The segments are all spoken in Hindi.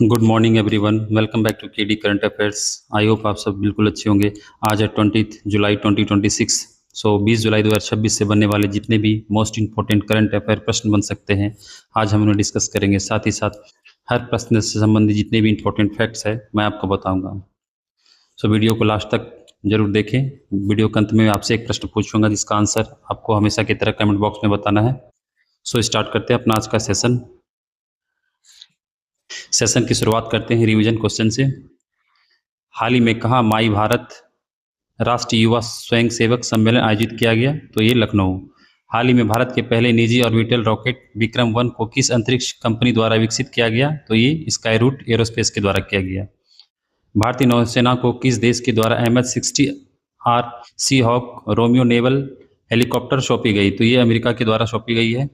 Good morning everyone, welcome back to KD current affairs. I hope आप सब बिल्कुल अच्छे होंगे। आज है 20 जुलाई 2026। 20 जुलाई 2026 से बनने वाले जितने भी मोस्ट इंपॉर्टेंट करंट अफेयर प्रश्न बन सकते हैं, आज हम उन्हें डिस्कस करेंगे। साथ ही साथ हर प्रश्न से संबंधित जितने भी इंपॉर्टेंट फैक्ट्स है मैं आपको बताऊंगा। वीडियो को लास्ट तक जरूर देखें। वीडियो के अंत में आपसे एक प्रश्न पूछूंगा जिसका आंसर आपको हमेशा की तरह कमेंट बॉक्स में बताना है। स्टार्ट करते हैं अपना आज का सेशन की शुरुआत करते हैं रिवीजन क्वेश्चन से। हाल ही में कहाँ माई भारत राष्ट्रीय युवा स्वयंसेवक सम्मेलन आयोजित किया गया? तो ये लखनऊ। हाल ही में भारत के पहले निजी ऑर्बिटल रॉकेट विक्रम 1 को किस अंतरिक्ष कंपनी द्वारा विकसित किया गया? तो ये स्काई रूट एरोस्पेस के द्वारा किया गया। भारतीय नौसेना को किस देश के द्वारा MH-60R सी हॉक रोमियो नेवल हेलीकॉप्टर सौंपी गई? तो ये अमेरिका के द्वारा सौंपी गई है।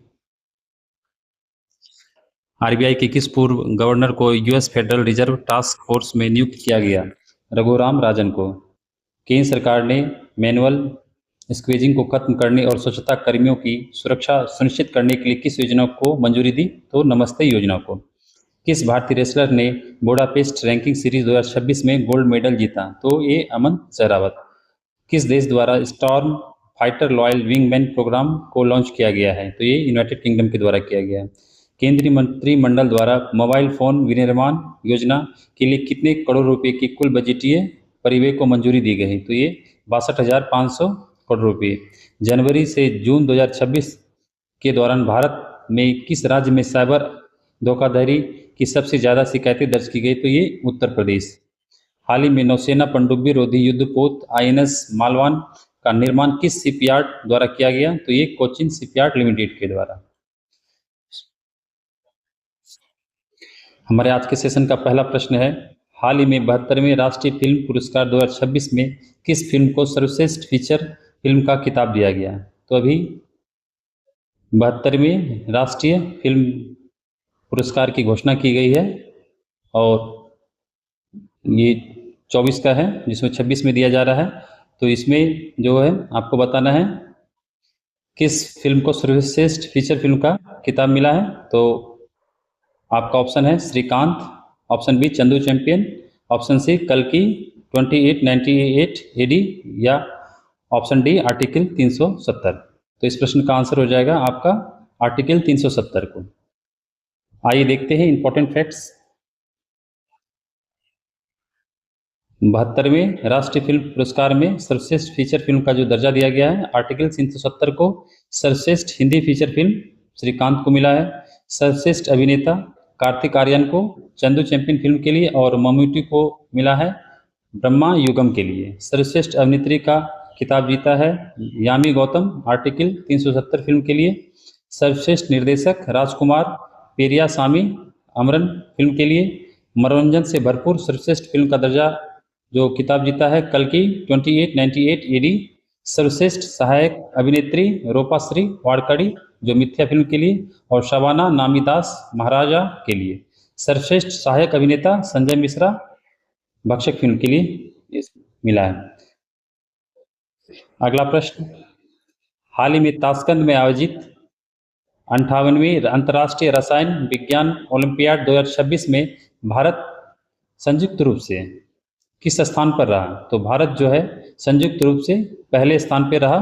आरबीआई के किस पूर्व गवर्नर को US federal reserve task force में नियुक्त किया गया? रघुराम राजन को। केंद्र सरकार ने मैनुअल स्क्वेजिंग को खत्म करने और स्वच्छता कर्मियों की सुरक्षा सुनिश्चित करने के लिए किस योजना को मंजूरी दी? तो नमस्ते योजना को। किस भारतीय रेसलर ने बुडापेस्ट रैंकिंग सीरीज 2026 में गोल्ड मेडल जीता? तो ये अमन सहरावत। किस देश द्वारा storm fighter loyal wingman program को लॉन्च किया गया है? तो ये यूनाइटेड किंगडम के द्वारा किया गया है। केंद्रीय मंत्रिमंडल द्वारा मोबाइल फोन विनिर्माण योजना के लिए कितने करोड़ रुपए की कुल बजटीय परिव्यय को मंजूरी दी गई? तो ये 62,500 करोड़ रुपए। जनवरी से जून 2026 के दौरान भारत में किस राज्य में साइबर धोखाधड़ी की सबसे ज़्यादा शिकायतें दर्ज की गई? तो ये उत्तर प्रदेश। हाल ही में नौसेना पनडुब्बी रोधी युद्धपोत INS मालवान का निर्माण किस शिपयार्ड द्वारा किया गया? तो ये कोचिन शिपयार्ड लिमिटेड के द्वारा। हमारे आज के सेशन का पहला प्रश्न है, हाल ही में 72वें राष्ट्रीय फिल्म पुरस्कार 2026 में किस फिल्म को सर्वश्रेष्ठ फीचर फिल्म का खिताब दिया गया? तो अभी 72वें राष्ट्रीय फिल्म पुरस्कार की घोषणा की गई है और ये 24 का है जिसमें 26 में दिया जा रहा है। तो इसमें जो है आपको बताना है किस फिल्म को सर्वश्रेष्ठ फीचर फिल्म का खिताब मिला है। तो आपका ऑप्शन है Srikanth, option B Chandu champion, option C कल्कि 2898 AD या ऑप्शन डी आर्टिकल 370। तो इस प्रश्न का आंसर हो जाएगा आपका आर्टिकल 370 को। आइए देखते हैं इंपॉर्टेंट फैक्ट्स। 72वें राष्ट्रीय फिल्म पुरस्कार में सर्वश्रेष्ठ फीचर फिल्म का जो दर्जा दिया गया है आर्टिकल 370 को सर्वश्रेष्ठ हिंदी फीचर फिल्म श्रीकांत को मिला है। सर्वश्रेष्ठ अभिनेता कार्तिक आर्यन को चंदू चैंपियन फिल्म के लिए और मम्मूटी को मिला है ब्रह्मा युगम के लिए। सर्वश्रेष्ठ अभिनेत्री का खिताब जीता है यामी गौतम आर्टिकल 370 फिल्म के लिए। सर्वश्रेष्ठ निर्देशक राजकुमार पेरियासामी अमरन फिल्म के लिए। मनोरंजन से भरपूर सर्वश्रेष्ठ फिल्म का दर्जा जो किताब जीता है कल्कि 2898 AD। सर्वश्रेष्ठ सहायक अभिनेत्री रूपाश्री वाडकरी जो मिथ्या फिल्म के लिए और शबाना नामीदास महाराजा के लिए। सर्वश्रेष्ठ सहायक अभिनेता संजय मिश्रा भक्षक फिल्म के लिए मिला है। अगला प्रश्न, हाल ही में ताशकंद में आयोजित 58वीं अंतर्राष्ट्रीय रसायन विज्ञान ओलंपियाड 2026 में भारत संयुक्त रूप से किस स्थान पर रहा? तो भारत जो है संयुक्त रूप से पहले स्थान पर रहा।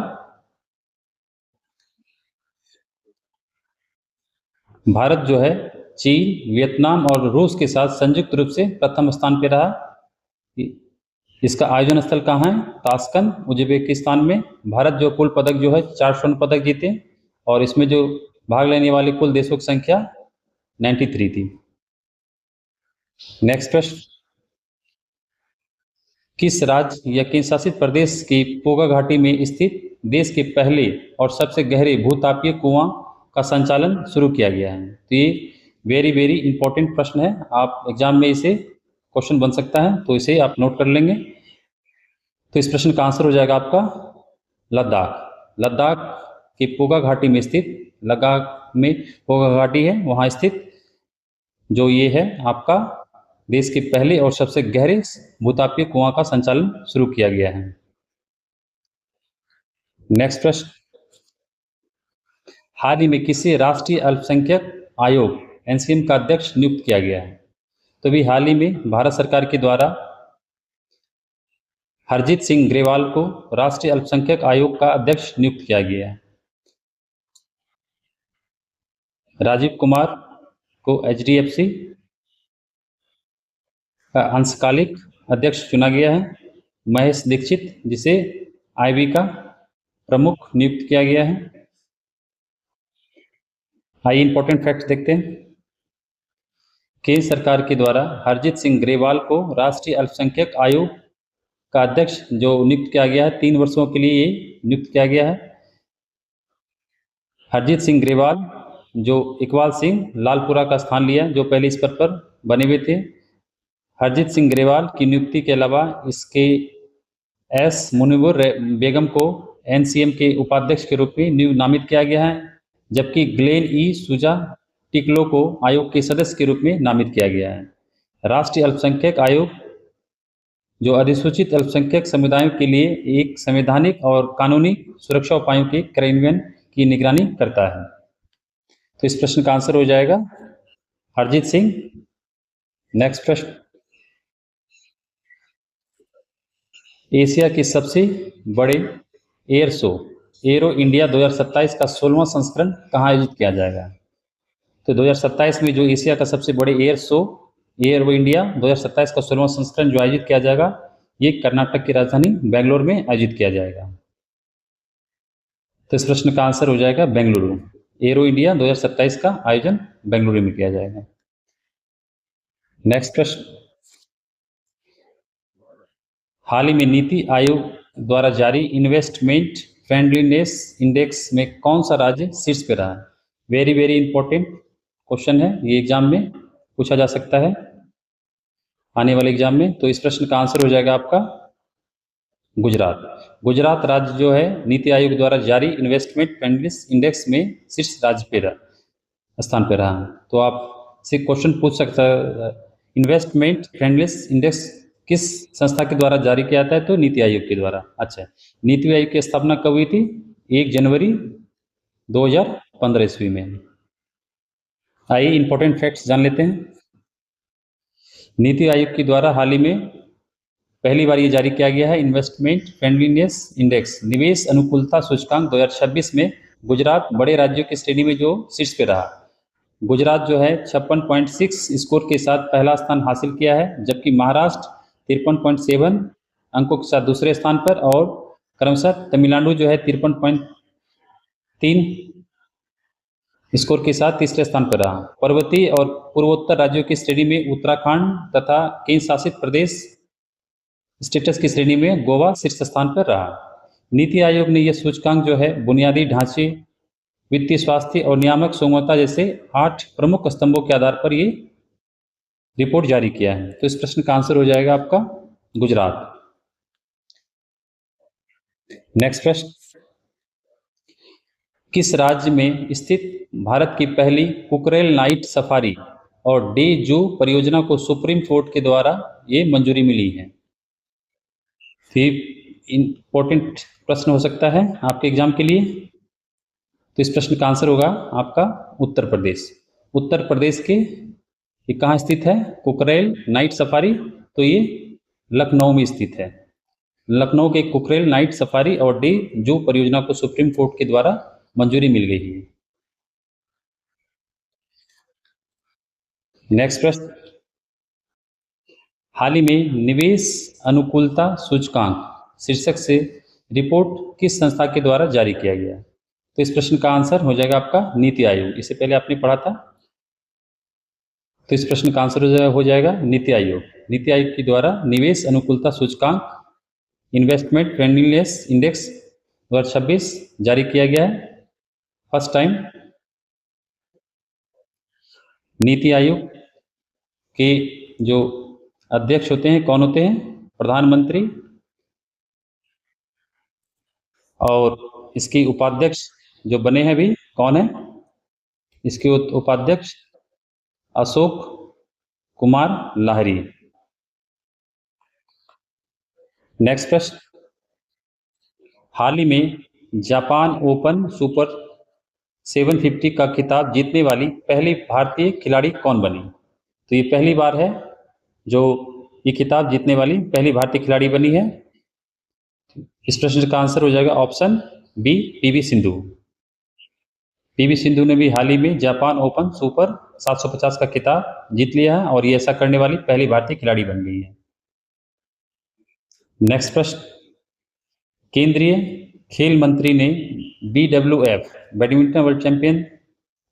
भारत जो है चीन, वियतनाम और रूस के साथ संयुक्त रूप से प्रथम स्थान पर रहा। इसका आयोजन स्थल कहाँ है? ताशकंद उज्बेकिस्तान में। भारत जो कुल पदक जो है 4 स्वर्ण पदक जीते और इसमें जो भाग लेने वाले कुल देशों की संख्या 93 थी। नेक्स्ट प्रश्न, किस राज्य या केंद्र शासित प्रदेश की पोगा घाटी में स्थित देश के पहले और सबसे गहरे भूतापीय कुआं का संचालन शुरू किया गया है? तो ये वेरी इंपॉर्टेंट प्रश्न है, आप एग्जाम में इसे क्वेश्चन बन सकता है, तो इसे आप नोट कर लेंगे। तो इस प्रश्न का आंसर हो जाएगा आपका लद्दाख। लद्दाख की पोगा घाटी में स्थित, लद्दाख में पोगा घाटी है, वहां स्थित जो ये है आपका देश के पहले और सबसे गहरे भूतापीय कुआं का संचालन शुरू किया गया है। नेक्स्ट प्रश्न, हाल ही में किसी राष्ट्रीय अल्पसंख्यक आयोग NCM का अध्यक्ष नियुक्त किया गया है? तो भी हाल ही में भारत सरकार के द्वारा हरजीत सिंह ग्रेवाल को राष्ट्रीय अल्पसंख्यक आयोग का अध्यक्ष नियुक्त किया गया है। राजीव कुमार को एचडीएफसी का अंशकालिक अध्यक्ष चुना गया है। महेश दीक्षित जिसे आईबी का प्रमुख नियुक्त किया गया है। आइए इंपॉर्टेंट फैक्ट देखते हैं। केंद्र सरकार के द्वारा हरजीत सिंह ग्रेवाल को राष्ट्रीय अल्पसंख्यक आयोग का अध्यक्ष जो नियुक्त किया गया है, 3 वर्षों के लिए ये नियुक्त किया गया है। हरजीत सिंह ग्रेवाल जो इकबाल सिंह लालपुरा का स्थान लिया, जो पहले इस पद पर बने हुए थे। हरजीत सिंह ग्रेवाल की नियुक्ति के अलावा इसके एस मुनिवर बेगम को एनसीएम के उपाध्यक्ष के रूप में नामित किया गया है, जबकि ग्लेन ई सुजा टिकलो को आयोग के सदस्य के रूप में नामित किया गया है। राष्ट्रीय अल्पसंख्यक आयोग जो अधिसूचित अल्पसंख्यक समुदायों के लिए एक संवैधानिक और कानूनी सुरक्षा उपायों के क्रियान्वयन की निगरानी करता है। तो इस प्रश्न का आंसर हो जाएगा हरजीत सिंह। नेक्स्ट प्रश्न, एशिया के सबसे बड़े एयर शो एरो इंडिया 2027 का 16वां संस्करण कहाँ आयोजित किया जाएगा? तो 2027 में जो एशिया का सबसे बड़े एयर शो एरो इंडिया 2027 का 16वां संस्करण जो आयोजित किया जाएगा, ये कर्नाटक की राजधानी बेंगलोर में आयोजित किया जाएगा। तो इस प्रश्न का आंसर हो जाएगा बेंगलुरु। एरो इंडिया 2027 का आयोजन बेंगलुरु में किया जाएगा। नेक्स्ट प्रश्न, हाल ही में नीति आयोग द्वारा जारी इन्वेस्टमेंट फ्रेंडलीनेस इंडेक्स में कौन सा राज्य शीर्ष पे रहा है? वेरी वेरी इंपॉर्टेंट क्वेश्चन है, ये एग्जाम में पूछा जा सकता है आने वाले एग्जाम में। तो इस प्रश्न का आंसर हो जाएगा आपका गुजरात। गुजरात राज्य जो है नीति आयोग द्वारा जारी इन्वेस्टमेंट फ्रेंडलीनेस इंडेक्स में शीर्ष राज्य पे स्थान पे रहा। तो आप से क्वेश्चन पूछ सकता है, इन्वेस्टमेंट फ्रेंडलीनेस इंडेक्स किस संस्था के द्वारा जारी किया जाता है? तो नीति आयोग के द्वारा। अच्छा, नीति आयोग की स्थापना कब हुई थी? 1 जनवरी 2015 ईस्वी में। आइए इंपॉर्टेंट फैक्ट्स जान लेते हैं। नीति आयोग के द्वारा हाल ही में पहली बार ये जारी किया गया है इन्वेस्टमेंट फ्रेंडलीनेस इंडेक्स निवेश अनुकूलता सूचकांक 2026 में गुजरात बड़े राज्यों की श्रेणी में जो शीर्ष पे रहा। गुजरात जो है 56.6 स्कोर के साथ पहला स्थान हासिल किया है, जबकि महाराष्ट्र 53.7 अंकों के साथ दूसरे स्थान पर, और क्रमशः तमिलनाडु जो है 53.3 स्कोर के साथ तीसरे स्थान पर रहा। पर्वतीय और पूर्वोत्तर राज्यों की श्रेणी में उत्तराखंड तथा केंद्र शासित प्रदेश स्टेटस की श्रेणी में गोवा शीर्ष स्थान पर रहा। नीति आयोग ने यह सूचकांक जो है बुनियादी ढांचे, वित्तीय स्वास्थ्य और नियामक सुगमता जैसे 8 प्रमुख स्तंभों के आधार पर ये रिपोर्ट जारी किया है। तो इस प्रश्न का आंसर हो जाएगा आपका गुजरात। नेक्स्ट प्रश्न, किस राज्य में स्थित भारत की पहली कुकरेल नाइट सफारी और डे जू परियोजना को सुप्रीम कोर्ट के द्वारा ये मंजूरी मिली है? इंपॉर्टेंट प्रश्न हो सकता है आपके एग्जाम के लिए। तो इस प्रश्न का आंसर होगा आपका उत्तर प्रदेश। उत्तर प्रदेश के ये कहाँ स्थित है कुकरेल नाइट सफारी? तो ये लखनऊ में स्थित है। लखनऊ के कुकरेल नाइट सफारी और डे जू परियोजना को सुप्रीम कोर्ट के द्वारा मंजूरी मिल गई है। नेक्स्ट प्रश्न, हाल ही में निवेश अनुकूलता सूचकांक शीर्षक से रिपोर्ट किस संस्था के द्वारा जारी किया गया? तो इस प्रश्न का आंसर हो जाएगा आपका नीति आयोग। इससे पहले आपने पढ़ा था, तो इस प्रश्न का आंसर हो जाएगा नीति आयोग। नीति आयोग के द्वारा निवेश अनुकूलता सूचकांक इन्वेस्टमेंट फ्रेंडलीनेस इंडेक्स 2026 जारी किया गया है। फर्स्ट टाइम नीति आयोग के जो अध्यक्ष होते हैं कौन होते हैं? प्रधानमंत्री, और इसकी उपाध्यक्ष जो बने हैं भी कौन है? इसके उपाध्यक्ष अशोक कुमार लाहिरी। नेक्स्ट प्रश्न, हाल ही में जापान ओपन सुपर 750 का खिताब जीतने वाली पहली भारतीय खिलाड़ी कौन बनी? तो ये पहली बार है जो ये खिताब जीतने वाली पहली भारतीय खिलाड़ी बनी है। इस प्रश्न का आंसर हो जाएगा option B, PV Sindhu. PV Sindhu ने भी हाल ही में जापान ओपन सुपर 750 का खिताब जीत लिया है और ये ऐसा करने वाली पहली भारतीय खिलाड़ी बन गई है। नेक्स्ट प्रश्न, केंद्रीय खेल मंत्री ने BWF badminton world champion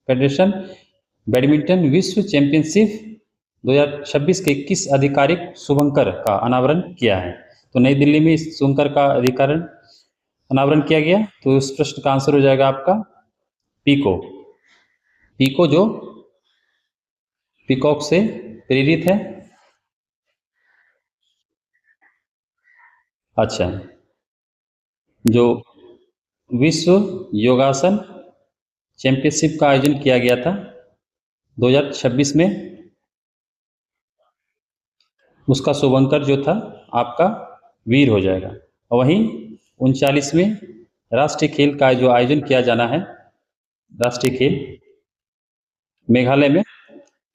federation badminton विश्व चैंपियनशिप 2026 के किस आधिकारिक शुभंकर का अनावरण किया है? तो नई दिल्ली में इस शुभंकर का अनावरण किया गया। तो इस प्रश्न का आंसर हो जाएगा आपका पीको। पीको जो पीकॉक से प्रेरित है। अच्छा, जो विश्व योगासन चैंपियनशिप का आयोजन किया गया था 2026 में, उसका शुभंकर जो था आपका वीर हो जाएगा। और वहीं 39वें राष्ट्रीय खेल का जो आयोजन किया जाना है, राष्ट्रीय खेल मेघालय में,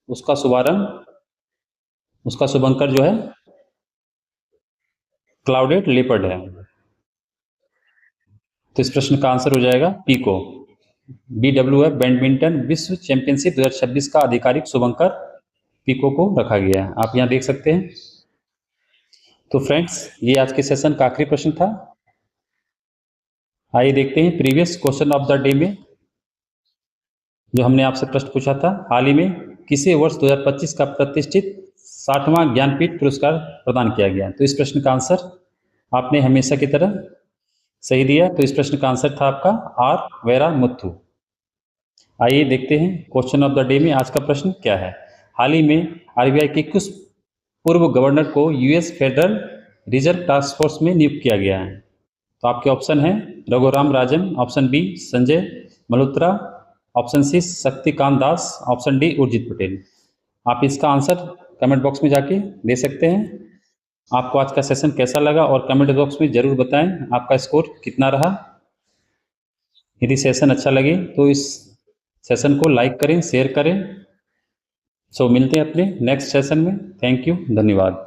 उसका शुभंकर जो है क्लाउडेड लेपर्ड है। तो इस प्रश्न का आंसर हो जाएगा पीको। BWF बैडमिंटन विश्व चैंपियनशिप 2026 का आधिकारिक शुभंकर पीको को रखा गया है, आप यहाँ देख सकते हैं। तो फ्रेंड्स, ये आज के सेशन का आखिरी प्रश्न था। आइए देखते हैं previous question of the day में जो हमने आपसे प्रश्न पूछा था, हाल ही में किसे वर्ष 2025 का प्रतिष्ठित 60वां ज्ञानपीठ पुरस्कार प्रदान किया गया? तो इस प्रश्न का आंसर आपने हमेशा की तरह सही दिया। तो इस प्रश्न का आंसर था आपका आर वैरामुथु। आइए देखते हैं क्वेश्चन ऑफ द डे में आज का प्रश्न क्या है। हाल ही में RBI के कुछ पूर्व गवर्नर को US federal reserve task force में नियुक्त किया गया है? तो आपके ऑप्शन है Raghuram Rajan, option B Sanjay Malhotra, option C Shaktikanta Das, option D Urjit Patel. आप इसका आंसर कमेंट बॉक्स में जाके दे सकते हैं। आपको आज का सेशन कैसा लगा और कमेंट बॉक्स में जरूर बताएं आपका स्कोर कितना रहा। यदि सेशन अच्छा लगे तो इस सेशन को लाइक करें, शेयर करें। सो मिलते हैं अपने नेक्स्ट सेशन में। थैंक यू, धन्यवाद।